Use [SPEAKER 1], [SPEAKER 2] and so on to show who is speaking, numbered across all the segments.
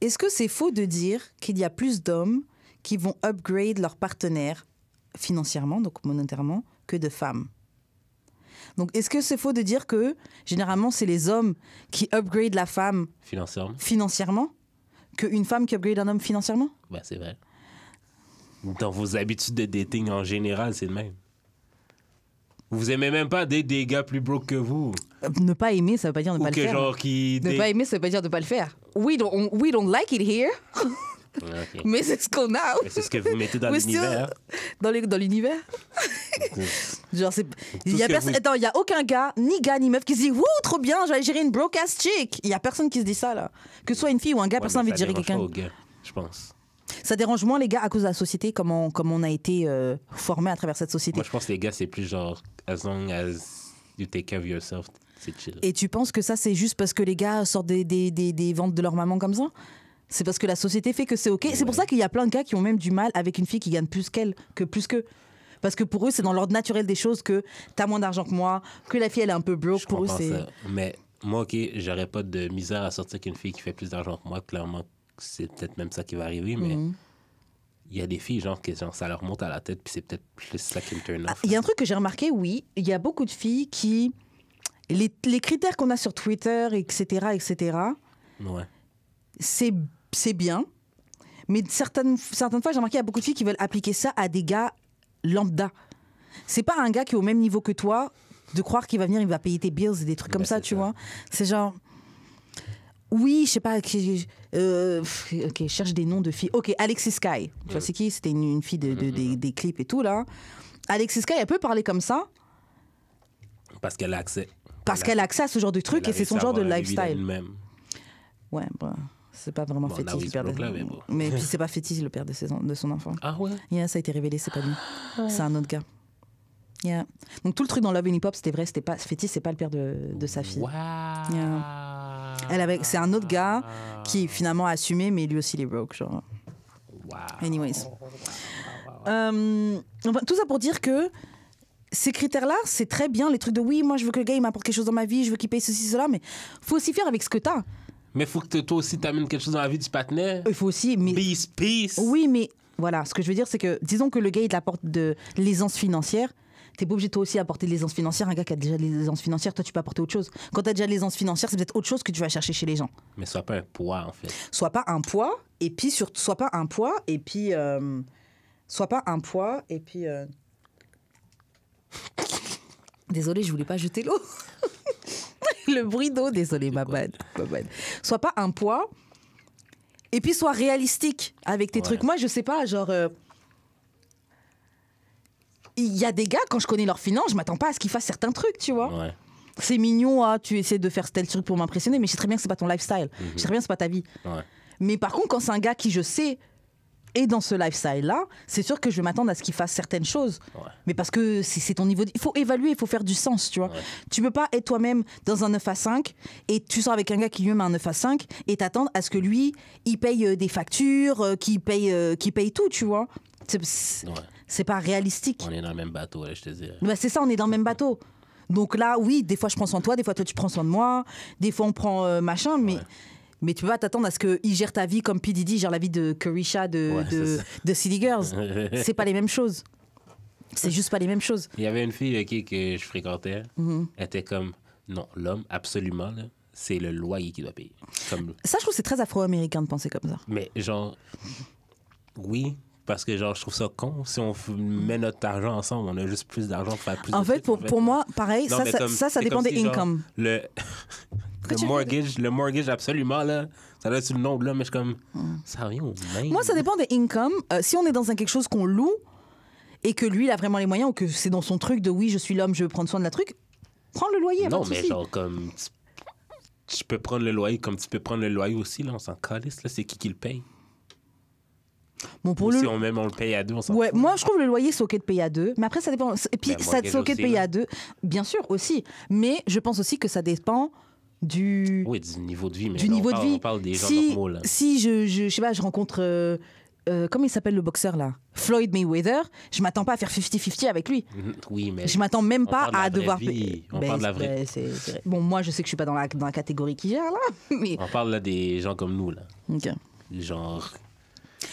[SPEAKER 1] est-ce que c'est faux de dire qu'il y a plus d'hommes qui vont upgrade leur partenaire financièrement, donc monétairement, que de femmes? Donc, est-ce que c'est faux de dire que, généralement, c'est les hommes qui upgrade la femme financièrement qu'une femme qui upgrade un homme financièrement?
[SPEAKER 2] Ben, c'est vrai. Dans vos habitudes de dating en général, c'est le même. Vous aimez même pas des gars plus broke que vous.
[SPEAKER 1] Ne pas aimer, ça veut pas dire ne pas le faire.
[SPEAKER 2] Genre
[SPEAKER 1] ne pas aimer, ça veut pas dire ne pas le faire. We don't like it here.
[SPEAKER 2] Okay.
[SPEAKER 1] Mais c'est ce qu'on a.
[SPEAKER 2] Mais c'est ce que vous mettez dans l'univers.
[SPEAKER 1] Dans l'univers. Genre, il y a aucun gars, ni meuf qui se dit « Wouh, trop bien, j'allais gérer une broke-ass chick ». Il y a personne qui se dit ça, là. Que ce soit une fille ou un gars, personne ne veut gérer quelqu'un.
[SPEAKER 2] Ça dérange pas aux gars, je pense.
[SPEAKER 1] Ça dérange moins les gars à cause de la société, comme on a été formé à travers cette société.
[SPEAKER 2] Moi, je pense que les gars, c'est plus genre « As long as you take care of yourself », c'est chill.
[SPEAKER 1] Et tu penses que ça, c'est juste parce que les gars sortent des ventes de leur maman comme ça? C'est parce que la société fait que c'est OK. Ouais. C'est pour ça qu'il y a plein de gars qui ont même du mal avec une fille qui gagne plus qu'eux. Parce que pour eux, c'est dans l'ordre naturel des choses que t'as moins d'argent que moi, que la fille, elle est un peu broke. Pour eux, c'est...
[SPEAKER 2] Ça. Mais moi, OK, j'aurais pas de misère à sortir qu'une fille qui fait plus d'argent que moi. Clairement, c'est peut-être même ça qui va arriver, mais il y a des filles, genre, ça leur monte à la tête, puis c'est peut-être plus ça qui me turn off.
[SPEAKER 1] Il y a un truc que j'ai remarqué, oui. Il y a beaucoup de filles qui... Les critères qu'on a sur Twitter, etc.,
[SPEAKER 2] ouais.
[SPEAKER 1] C'est bien, mais certaines fois, j'ai remarqué qu'il y a beaucoup de filles qui veulent appliquer ça à des gars lambda. C'est pas un gars qui est au même niveau que toi, de croire qu'il va venir, il va payer tes bills et des trucs comme ça, tu vois. C'est genre... Oui, je sais pas... OK, cherche des noms de filles. OK, Alexis Sky. Tu vois, c'est qui? C'était une fille des clips et tout, là. Alexis Sky, elle peut parler comme ça.
[SPEAKER 2] Parce qu'elle a accès.
[SPEAKER 1] Parce qu'elle a accès à ce genre de truc et c'est son genre de lifestyle. Ouais, bon... C'est pas vraiment fétiche, le père de... Mais puis c'est pas fétiche, le père de son enfant.
[SPEAKER 2] Ah ouais?
[SPEAKER 1] Yeah, ça a été révélé, c'est pas lui. C'est un autre gars. Yeah. Donc tout le truc dans Love and Hip Hop, c'était vrai, c'était pas fétiche, c'est pas le père de sa fille.
[SPEAKER 2] Wow.
[SPEAKER 1] Yeah. C'est un autre gars qui finalement a assumé, mais lui aussi il est broke, genre.
[SPEAKER 2] Wow.
[SPEAKER 1] Anyways. Tout ça pour dire que ces critères-là, c'est très bien, les trucs de oui, moi je veux que le gars il m'apporte quelque chose dans ma vie, je veux qu'il paye ceci, cela, mais faut aussi faire avec ce que t'as.
[SPEAKER 2] Mais il faut que toi aussi t'amènes quelque chose dans la vie du partenaire.
[SPEAKER 1] Il faut aussi... Mais...
[SPEAKER 2] Peace.
[SPEAKER 1] Oui, mais voilà, ce que je veux dire, c'est que disons que le gars, il t'apporte de l'aisance financière, t'es pas obligé toi aussi d'apporter de l'aisance financière. Un gars qui a déjà de l'aisance financière, toi, tu peux apporter autre chose. Quand t'as déjà de l'aisance financière, c'est peut-être autre chose que tu vas chercher chez les gens.
[SPEAKER 2] Mais sois pas un poids, en fait.
[SPEAKER 1] Sois pas un poids, et puis... Sois pas un poids, et puis... Désolée, je voulais pas jeter l'eau. Le bruit d'eau, désolé, ma bad. Sois pas un poids, et puis sois réalistique avec tes trucs. Moi, je sais pas, genre... Il y a des gars, quand je connais leurs finances, je m'attends pas à ce qu'ils fassent certains trucs, tu vois.
[SPEAKER 2] Ouais.
[SPEAKER 1] C'est mignon, tu essaies de faire tel truc pour m'impressionner, mais je sais très bien que c'est pas ton lifestyle. Je sais très bien que c'est pas ta vie.
[SPEAKER 2] Ouais.
[SPEAKER 1] Mais par contre, quand c'est un gars qui, je sais, est dans ce lifestyle-là, c'est sûr que je vais m'attendre à ce qu'il fasse certaines choses. Ouais. Mais parce que c'est ton niveau... Il faut évaluer, il faut faire du sens, tu vois. Ouais. Tu peux pas être toi-même dans un 9 à 5 et tu sors avec un gars qui lui-même a un 9 à 5 et t'attendre à ce que lui, il paye des factures, qu'il paye tout, tu vois. C'est pas réalistique.
[SPEAKER 2] On est dans le même bateau, là, je te dis.
[SPEAKER 1] Bah, c'est ça, on est dans le même bateau. Donc là, oui, des fois je prends soin de toi, des fois toi tu prends soin de moi, des fois on prend machin, mais... Ouais. Mais tu peux pas t'attendre à ce qu'il gère ta vie comme P. Diddy gère la vie de Carisha de City Girls. C'est pas les mêmes choses. C'est juste pas les mêmes choses.
[SPEAKER 2] Il y avait une fille avec qui que je fréquentais. Elle était comme, non, l'homme, absolument, là, c'est le loyer qu'il doit payer. Comme...
[SPEAKER 1] Ça, je trouve que c'est très afro-américain de penser comme ça.
[SPEAKER 2] Mais genre, oui, parce que genre, je trouve ça con. Si on met notre argent ensemble, on a juste plus d'argent pour faire plus
[SPEAKER 1] en
[SPEAKER 2] de
[SPEAKER 1] fait, pour moi, pareil, non, ça dépend des incomes.
[SPEAKER 2] Le mortgage, absolument, là, ça doit être sur le nom de là, mais je suis comme, ça revient au même.
[SPEAKER 1] Moi, ça dépend des incomes. Si on est dans quelque chose qu'on loue et que lui, il a vraiment les moyens ou que c'est dans son truc de oui, je suis l'homme, je veux prendre soin de la truc, prends le loyer.
[SPEAKER 2] Non, mais genre, comme, tu peux prendre le loyer comme tu peux prendre le loyer aussi, là, on s'en calisse, là, c'est qui le paye?
[SPEAKER 1] Bon, pour
[SPEAKER 2] si on le paye à deux, on s'en
[SPEAKER 1] fout. Moi, je trouve le loyer, c'est OK de payer à deux. Mais après, ça dépend. Et puis, c'est OK de payer à deux. Bien sûr, aussi. Mais je pense aussi que ça dépend du
[SPEAKER 2] niveau de vie. Mais
[SPEAKER 1] on
[SPEAKER 2] parle des gens normaux, là.
[SPEAKER 1] Si je sais pas, je rencontre... comment il s'appelle le boxeur, là? Floyd Mayweather. Je m'attends pas à faire 50-50 avec lui.
[SPEAKER 2] Oui, mais...
[SPEAKER 1] Je m'attends même pas à devoir...
[SPEAKER 2] On parle de la vraie
[SPEAKER 1] Bon, moi, je sais que je suis pas dans la catégorie qui gère, là. Mais...
[SPEAKER 2] On parle là des gens comme nous, là.
[SPEAKER 1] OK.
[SPEAKER 2] genre...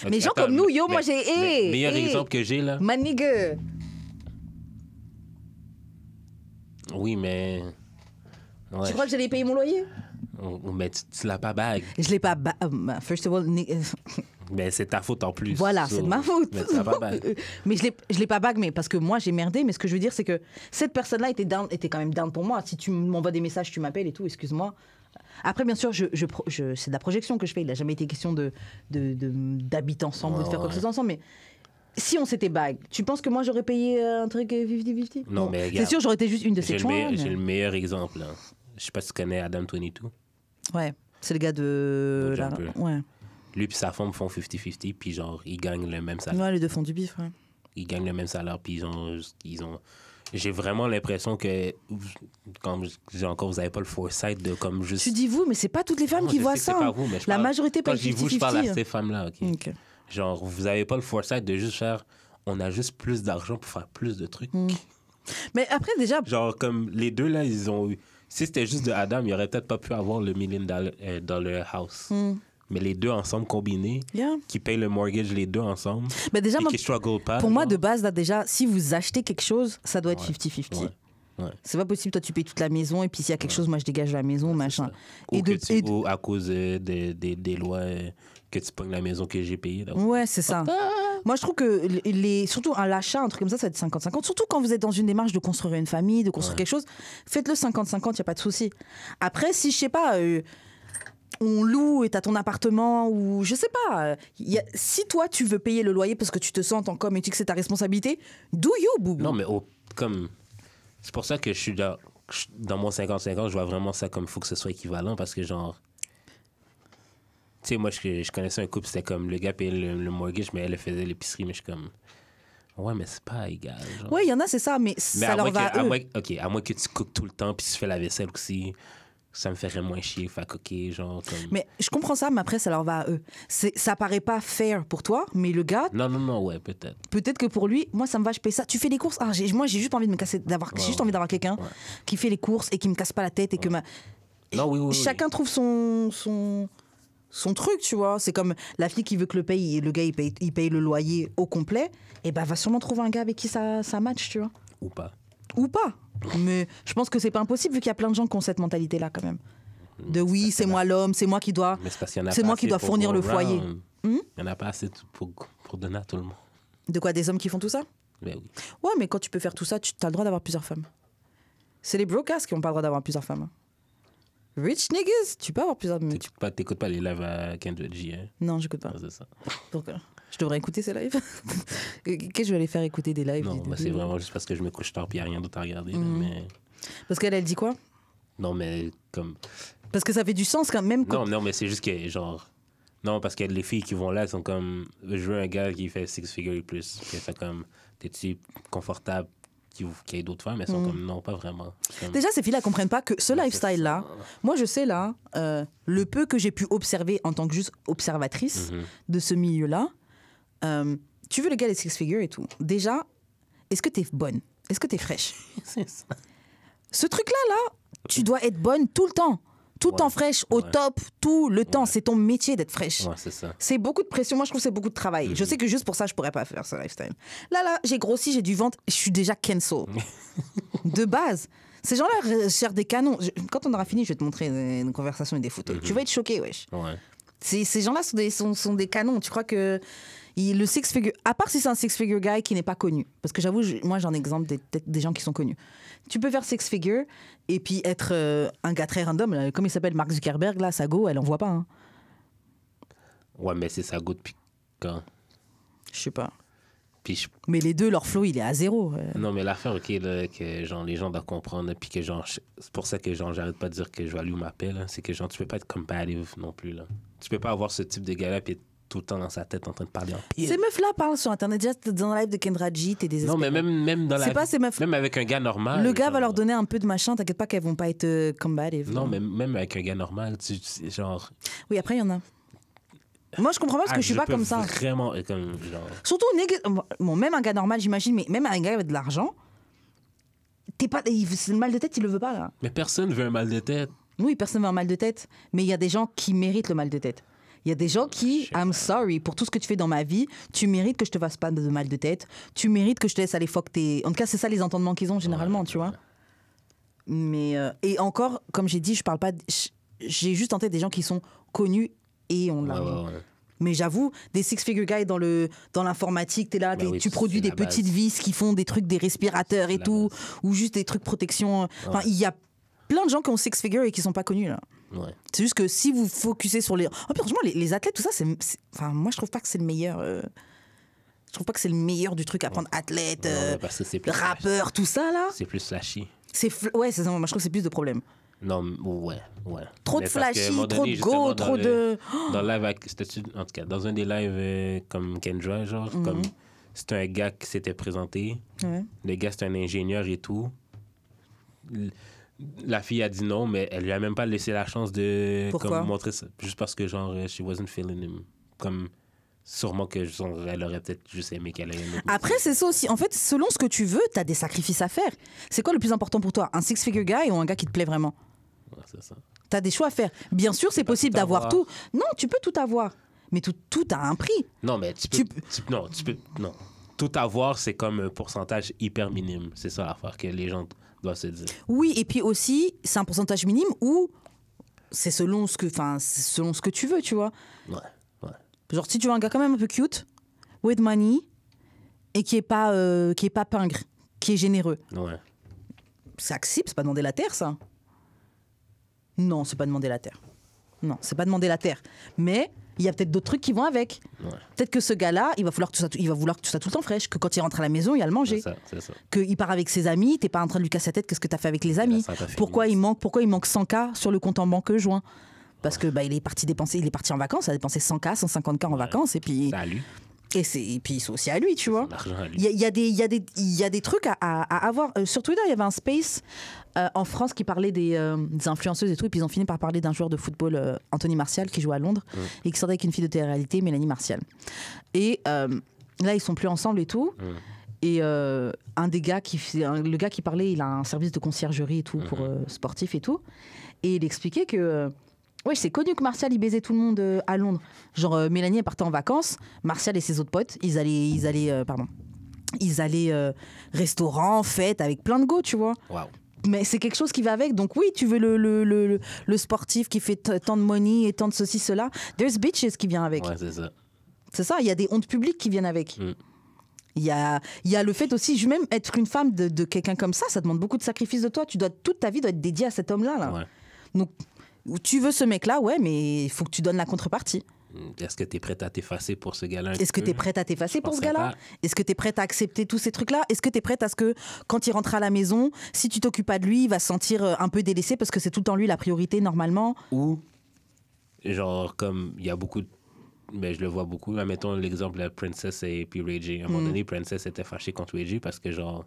[SPEAKER 1] Mais
[SPEAKER 2] Ok,
[SPEAKER 1] gens
[SPEAKER 2] attends,
[SPEAKER 1] comme nous, yo,
[SPEAKER 2] mais-
[SPEAKER 1] moi, j'ai...
[SPEAKER 2] mais meilleur exemple que j'ai, là.
[SPEAKER 1] Ma nigga.
[SPEAKER 2] Oui, mais... Ouais,
[SPEAKER 1] Tu crois que j'allais payer mon loyer?
[SPEAKER 2] mais tu l'as pas bague.
[SPEAKER 1] Je l'ai pas... First of all...
[SPEAKER 2] Mais c'est ta faute en plus.
[SPEAKER 1] Voilà,
[SPEAKER 2] So,
[SPEAKER 1] c'est de ma faute.
[SPEAKER 2] Mais tu l'as pas bague.
[SPEAKER 1] Mais je l'ai pas bague, mais parce que moi, j'ai merdé. Mais ce que je veux dire, c'est que cette personne-là était quand même down pour moi. Si tu m'envoies des messages, tu m'appelles et tout, excuse-moi. Après, bien sûr, c'est de la projection que je fais. Il n'a jamais été question d'habiter ensemble ou de faire quoi que ce soit ensemble. Mais si on s'était bague, tu penses que moi, j'aurais payé un truc 50-50?
[SPEAKER 2] Non, mais
[SPEAKER 1] c'est
[SPEAKER 2] regarde,
[SPEAKER 1] sûr, j'aurais été juste une de ces chouins.
[SPEAKER 2] J'ai le meilleur exemple. Là. Je sais pas si tu connais Adam 22.
[SPEAKER 1] Ouais, c'est le gars de...
[SPEAKER 2] Donc, un peu.
[SPEAKER 1] Ouais.
[SPEAKER 2] Lui et sa femme font 50-50, puis genre, ils gagnent le même salaire.
[SPEAKER 1] Ouais, les deux font du bif, ouais.
[SPEAKER 2] Ils gagnent le même salaire, puis ils ont... J'ai vraiment l'impression que, comme vous n'avez pas le foresight de comme juste...
[SPEAKER 1] Tu dis vous, mais c'est pas toutes les femmes
[SPEAKER 2] Non,
[SPEAKER 1] qui
[SPEAKER 2] je
[SPEAKER 1] voient
[SPEAKER 2] sais que c'est
[SPEAKER 1] ça.
[SPEAKER 2] pas vous, mais je
[SPEAKER 1] La
[SPEAKER 2] parle-
[SPEAKER 1] majorité
[SPEAKER 2] Quand
[SPEAKER 1] paye
[SPEAKER 2] je dis vous, je parle à
[SPEAKER 1] 50-50.
[SPEAKER 2] ces femmes-là, OK?
[SPEAKER 1] Ok.
[SPEAKER 2] Genre, vous n'avez pas le foresight de juste faire... On a juste plus d'argent pour faire plus de trucs.
[SPEAKER 1] Mais après, déjà,
[SPEAKER 2] Genre, comme les deux, là, ils ont eu... Si c'était juste de Adam, il aurait peut-être pas pu avoir le $1 million dans le house. Mais les deux ensemble combinés,
[SPEAKER 1] yeah.
[SPEAKER 2] qui payent le mortgage les deux ensemble,
[SPEAKER 1] Mais déjà,
[SPEAKER 2] et
[SPEAKER 1] moi,
[SPEAKER 2] qui struggle pas.
[SPEAKER 1] pour moi,
[SPEAKER 2] genre.
[SPEAKER 1] de base, là, déjà, si vous achetez quelque chose, ça doit être 50-50.
[SPEAKER 2] Ouais. Ouais.
[SPEAKER 1] C'est pas possible, toi, tu payes toute la maison, et puis s'il y a quelque chose, moi, je dégage la maison, machin.
[SPEAKER 2] Ou à cause des lois que tu pognes la maison que j'ai payée. là.
[SPEAKER 1] Ouais, c'est ça. Moi, je trouve que surtout à l'achat, un truc comme ça va être 50-50. Surtout quand vous êtes dans une démarche de construire une famille, de construire quelque chose, faites-le 50-50, il n'y a pas de souci. Après, si, je sais pas, on loue et t'as ton appartement, ou je sais pas, si toi, tu veux payer le loyer parce que tu te sens en com et que c'est ta responsabilité, do you, boubou.
[SPEAKER 2] Non, mais comme... C'est pour ça que je suis dans mon 50-50, je vois vraiment ça comme il faut que ce soit équivalent, parce que genre... Tu sais, moi, je connaissais un couple, c'était comme le gars payait le mortgage, mais elle faisait l'épicerie, mais je suis comme... Ouais, mais c'est pas égal. Genre.
[SPEAKER 1] Ouais, il y en a, c'est ça, mais ça leur va à eux.
[SPEAKER 2] À moins que tu cookes tout le temps, puis tu fais la vaisselle aussi, ça me ferait moins chier. Fait que, OK, genre... Comme...
[SPEAKER 1] Mais je comprends ça, mais après, ça leur va à eux. Ça paraît pas fair pour toi, mais le gars,
[SPEAKER 2] Non, ouais, peut-être.
[SPEAKER 1] peut-être que pour lui, moi, ça me va, je paye ça. Tu fais les courses. Ah, moi, j'ai juste pas envie de me casser, j'ai juste envie d'avoir quelqu'un qui fait les courses et qui me casse pas la tête et que
[SPEAKER 2] Non, oui.
[SPEAKER 1] chacun trouve son truc, tu vois. C'est comme la fille qui veut que le gars, il paye le loyer au complet, et ben, va sûrement trouver un gars avec qui ça match, tu vois.
[SPEAKER 2] Ou pas.
[SPEAKER 1] Ou pas. Mais je pense que c'est pas impossible vu qu'il y a plein de gens qui ont cette mentalité-là quand même. De oui, c'est moi l'homme, c'est moi qui dois,
[SPEAKER 2] Mais c'est parce qu'il y en a
[SPEAKER 1] c'est
[SPEAKER 2] pas
[SPEAKER 1] moi qui
[SPEAKER 2] assez
[SPEAKER 1] dois
[SPEAKER 2] pour
[SPEAKER 1] fournir
[SPEAKER 2] go
[SPEAKER 1] le foyer.
[SPEAKER 2] around. Il n'y en a pas assez pour donner à tout le monde.
[SPEAKER 1] De quoi, des hommes qui font tout ça?
[SPEAKER 2] Ben oui.
[SPEAKER 1] Ouais, mais quand tu peux faire tout ça, tu as le droit d'avoir plusieurs femmes. C'est les brocasts qui n'ont pas le droit d'avoir plusieurs femmes. Rich niggas, tu peux avoir plusieurs femmes.
[SPEAKER 2] T'écoutes pas les lives à Kendrick J, hein?
[SPEAKER 1] Non, j'écoute pas.
[SPEAKER 2] Ah, c'est ça.
[SPEAKER 1] Donc, je devrais écouter ces lives. Qu'est-ce que je vais aller faire écouter des lives?
[SPEAKER 2] Non, c'est vraiment juste parce que je me couche tard et il n'y a rien d'autre à regarder. Là, mais...
[SPEAKER 1] Parce qu'elle dit quoi?
[SPEAKER 2] Non, mais comme...
[SPEAKER 1] Parce que ça fait du sens quand même.
[SPEAKER 2] Non, mais c'est juste que, genre... Non, parce que les filles qui vont là, elles sont comme... Je veux un gars qui fait 6 figures et plus. Puis elles sont comme... T'es-tu confortable qu'il y ait d'autres femmes? Elles sont comme... Non, pas vraiment. Comme...
[SPEAKER 1] Déjà, ces filles-là comprennent pas que ce lifestyle-là... Moi, je sais, là, le peu que j'ai pu observer en tant que juste observatrice de ce milieu-là, tu veux le gars les 6 figures et tout. Déjà, est-ce que t'es bonne? Est-ce que t'es fraîche?
[SPEAKER 2] C'est ça.
[SPEAKER 1] Ce truc-là, tu dois être bonne tout le temps. Tout le temps fraîche, au top, tout le temps. C'est ton métier d'être fraîche.
[SPEAKER 2] Ouais, c'est ça.
[SPEAKER 1] C'est beaucoup de pression. Moi, je trouve que c'est beaucoup de travail. Je sais que juste pour ça, je pourrais pas faire ce lifestyle. Là, j'ai grossi, j'ai du ventre, je suis déjà cancel. De base. Ces gens-là cherchent des canons. Quand on aura fini, je vais te montrer une conversation et des photos. Tu vas être choqué, wesh.
[SPEAKER 2] Ouais.
[SPEAKER 1] Ces gens-là sont des canons. Tu crois que le six-figure... À part si c'est un six-figure guy qui n'est pas connu. Parce que j'avoue, moi, j'en ai exemple des gens qui sont connus. Tu peux faire six-figure et puis être un gars très random. Là, comme il s'appelle Mark Zuckerberg, là, sa go, elle en voit pas. Hein.
[SPEAKER 2] Ouais, mais c'est ça goûte puis quand...
[SPEAKER 1] Je sais pas.
[SPEAKER 2] Puis
[SPEAKER 1] Mais les deux, leur flow, il est à zéro.
[SPEAKER 2] Non, mais l'affaire, OK, là, que genre, les gens doivent comprendre, puis que genre, c'est pour ça que genre, j'arrête pas de dire que je vais allumer ma paix, là. C'est que genre, tu peux pas être competitive non plus, là. Tu peux pas avoir ce type de gars-là, puis être tout le temps dans sa tête en train de parler en pire.
[SPEAKER 1] Ces meufs-là parlent sur Internet. Déjà, dans le live de Kendra G, t'es désespéré.
[SPEAKER 2] Non, mais même dans
[SPEAKER 1] C'est pas ces meufs.
[SPEAKER 2] même avec un gars normal.
[SPEAKER 1] Le gars
[SPEAKER 2] genre...
[SPEAKER 1] va leur donner un peu de machin. T'inquiète pas qu'elles vont pas être combative.
[SPEAKER 2] Non, mais même avec un gars normal, genre...
[SPEAKER 1] Oui, après, il y en a. Moi, je comprends pas parce que je suis pas comme ça.
[SPEAKER 2] Vraiment, comme genre...
[SPEAKER 1] Surtout, bon, même un gars normal, j'imagine, mais même un gars avec de l'argent, c'est le mal de tête, il le veut pas, là.
[SPEAKER 2] Mais personne veut un mal de tête.
[SPEAKER 1] Oui, personne veut un mal de tête, mais il y a des gens qui méritent le mal de tête. Il y a des gens qui, I'm sorry, pour tout ce que tu fais dans ma vie, tu mérites que je te fasse pas de mal de tête, tu mérites que je te laisse aller fuck tes... En tout cas, c'est ça les entendements qu'ils ont généralement, tu vois. Mais, et encore, comme j'ai dit, je parle pas... J'ai juste en tête des gens qui sont connus et ont de l'argent. Mais j'avoue, des six-figure guys dans l'informatique, t'es là, tu produis des petites vis qui font des trucs, des respirateurs et tout, ou juste des trucs protection. Enfin, il y a plein de gens qui ont six-figure et qui sont pas connus, là.
[SPEAKER 2] Ouais.
[SPEAKER 1] C'est juste que si vous focusez sur les... Oh, puis, franchement, les athlètes, tout ça, Enfin, moi, je trouve pas que c'est le meilleur... Je trouve pas que c'est le meilleur du truc à prendre athlète,
[SPEAKER 2] parce que c'est plus
[SPEAKER 1] rappeur, tout ça, là.
[SPEAKER 2] C'est plus flashy.
[SPEAKER 1] Ouais, c'est ça. Moi, je trouve que c'est plus de problèmes.
[SPEAKER 2] Non, ouais.
[SPEAKER 1] Trop de flashy, trop de go, trop de...
[SPEAKER 2] Dans live, en tout cas, dans un des lives comme Kendra, genre, comme c'était un gars qui s'était présenté.
[SPEAKER 1] Ouais.
[SPEAKER 2] Le gars, c'était un ingénieur et tout. La fille a dit non, mais elle lui a même pas laissé la chance de comme, montrer ça. Juste parce que, genre, she wasn't feeling him. Comme, sûrement que genre, elle aurait peut-être juste aimé qu'elle ait un autre.
[SPEAKER 1] Après, c'est ça aussi. En fait, selon ce que tu veux, t'as des sacrifices à faire. C'est quoi le plus important pour toi? Un six-figure guy ou un gars qui te plaît vraiment?
[SPEAKER 2] Ouais, c'est ça.
[SPEAKER 1] T'as des choix à faire. Bien sûr, c'est possible d'avoir tout. Non, tu peux tout avoir. Mais tout a un prix.
[SPEAKER 2] Non, mais tu peux... Non. Tout avoir, c'est comme un pourcentage hyper minime. C'est ça l'affaire que les gens doivent se dire.
[SPEAKER 1] Oui, et puis aussi, c'est un pourcentage minime ou c'est selon ce que tu veux, tu vois.
[SPEAKER 2] Ouais.
[SPEAKER 1] Genre, si tu veux un gars quand même un peu cute, with money, et qui est pas pingre, qui est généreux.
[SPEAKER 2] Ouais.
[SPEAKER 1] C'est accessible, c'est pas demander la terre, ça. Non, c'est pas demander la terre. Non, c'est pas demander la terre. Mais il y a peut-être d'autres trucs qui vont avec. Ouais. Peut-être que ce gars-là, il va vouloir que tout ça tout le temps fraîche, que quand il rentre à la maison, il y a le manger.
[SPEAKER 2] C'est ça.
[SPEAKER 1] Qu'il part avec ses amis, t'es pas en train de lui casser la tête, qu'est-ce que t'as fait avec les amis. Pourquoi il manque 100K sur le compte en banque joint? Parce que il est parti en vacances, il a dépensé 100K, 150K en vacances, et puis...
[SPEAKER 2] Salut.
[SPEAKER 1] Et puis c'est aussi à lui, tu vois. Il y a des trucs à avoir. Sur Twitter, il y avait un space en France qui parlait des influenceuses et tout, et puis ils ont fini par parler d'un joueur de football, Anthony Martial, qui joue à Londres, et qui sortait avec une fille de télé-réalité, Mélanie Martial. Et là, ils sont plus ensemble et tout. Et un des gars le gars qui parlait, il a un service de conciergerie et tout pour sportifs et tout. Et il expliquait que... Ouais, c'est connu que Martial, il baisait tout le monde à Londres. Genre, Mélanie, elle partait en vacances. Martial et ses autres potes, ils allaient restaurant, fête, avec plein de go, tu vois.
[SPEAKER 2] Wow.
[SPEAKER 1] Mais c'est quelque chose qui va avec. Donc oui, tu veux le sportif qui fait tant de money et tant de ceci, cela. There's bitches qui vient avec.
[SPEAKER 2] Ouais, c'est ça.
[SPEAKER 1] C'est ça, il y a des hontes publiques qui viennent avec. Il y a le fait aussi, même être une femme de quelqu'un comme ça demande beaucoup de sacrifices de toi. Toute ta vie doit être dédiée à cet homme-là. Là.
[SPEAKER 2] Ouais.
[SPEAKER 1] Donc, tu veux ce mec-là, ouais, mais il faut que tu donnes la contrepartie.
[SPEAKER 2] Est-ce que tu es prête à t'effacer pour ce gars-là?
[SPEAKER 1] Est-ce que tu es prête à t'effacer pour ce gars-là? Est-ce que tu es prête à accepter tous ces trucs-là? Est-ce que tu es prête à ce que, quand il rentre à la maison, si tu t'occupes pas de lui, il va se sentir un peu délaissé parce que c'est tout le temps lui la priorité, normalement?
[SPEAKER 2] Ou, genre, comme il y a beaucoup... Mais je le vois beaucoup. Là, mettons l'exemple de Princess et puis Reggie. À un moment donné, Princess était fâchée contre Reggie parce que, genre...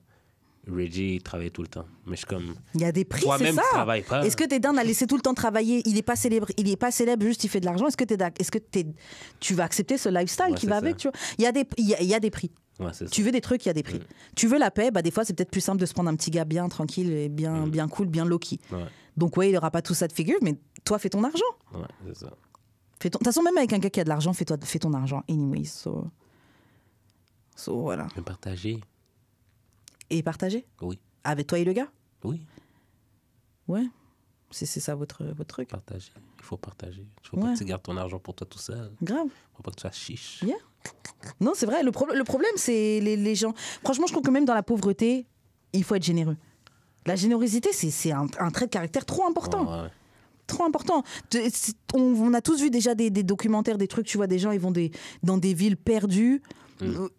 [SPEAKER 2] Reggie travaillait tout le temps. Mais je suis comme...
[SPEAKER 1] Il y a des prix,
[SPEAKER 2] toi-même,
[SPEAKER 1] c'est ça.
[SPEAKER 2] Tu travailles pas.
[SPEAKER 1] Est-ce que t'es down à laisser tout le temps travailler? Il est pas célèbre, juste il fait de l'argent. Est-ce que tu vas accepter ce lifestyle qui va avec, tu vois? Il y a des prix.
[SPEAKER 2] Ouais, c'est ça.
[SPEAKER 1] Tu veux des trucs, il y a des prix. Tu veux la paix, des fois c'est peut-être plus simple de se prendre un petit gars bien tranquille et bien cool, bien low-key. Ouais. Donc ouais, il aura pas tout ça de figure, mais toi, fais ton argent.
[SPEAKER 2] Ouais, c'est ça.
[SPEAKER 1] De toute façon, même avec un gars qui a de l'argent, fais ton argent anyways. So voilà.
[SPEAKER 2] Mais partager.
[SPEAKER 1] Et partager?
[SPEAKER 2] Oui.
[SPEAKER 1] Avec toi et le gars?
[SPEAKER 2] Oui.
[SPEAKER 1] Ouais. C'est ça votre truc?
[SPEAKER 2] Partager. Il faut partager. Il faut pas que tu gardes ton argent pour toi tout seul.
[SPEAKER 1] Grave.
[SPEAKER 2] Il faut pas que tu fasses chiche.
[SPEAKER 1] Yeah. Non, c'est vrai. Le problème, c'est les gens. Franchement, je trouve que même dans la pauvreté, il faut être généreux. La générosité, c'est un trait de caractère trop important. Ouais. Trop important. On a tous vu déjà des documentaires, des trucs, tu vois, des gens, ils vont dans des villes perdues,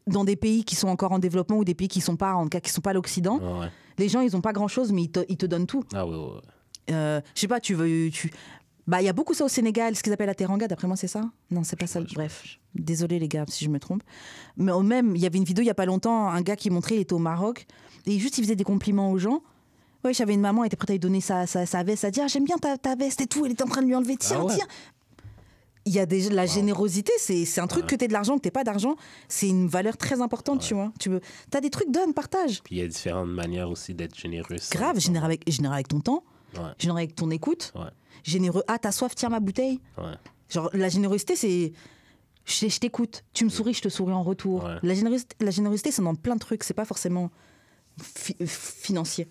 [SPEAKER 1] dans des pays qui sont encore en développement ou des pays qui sont pas, en tout cas, qui sont pas l'Occident. Ouais. Les gens, ils ont pas grand-chose, mais ils te donnent tout.
[SPEAKER 2] Ah oui.
[SPEAKER 1] Je sais pas, il y a beaucoup ça au Sénégal, ce qu'ils appellent la teranga, d'après moi, c'est ça? Non, c'est pas ça. Bref, désolé les gars si je me trompe. Mais même, il y avait une vidéo il y a pas longtemps, un gars qui montrait, il était au Maroc, et juste il faisait des compliments aux gens. Ouais, j'avais une maman, elle était prête à lui donner sa veste, à dire j'aime bien ta veste et tout, elle était en train de lui enlever, tiens. Il y a la générosité, c'est un truc que t'aies de l'argent, que t'aies pas d'argent, c'est une valeur très importante, tu vois. T'as des trucs, donne, partage.
[SPEAKER 2] Puis il y a différentes manières aussi d'être généreux.
[SPEAKER 1] Grave, généreux avec ton temps, généreux avec ton écoute, généreux, t'as soif, tiens ma bouteille. Genre, la générosité, c'est... Je t'écoute, tu me souris, je te souris en retour.
[SPEAKER 2] Ouais.
[SPEAKER 1] La générosité, c'est dans plein de trucs, c'est pas forcément financier.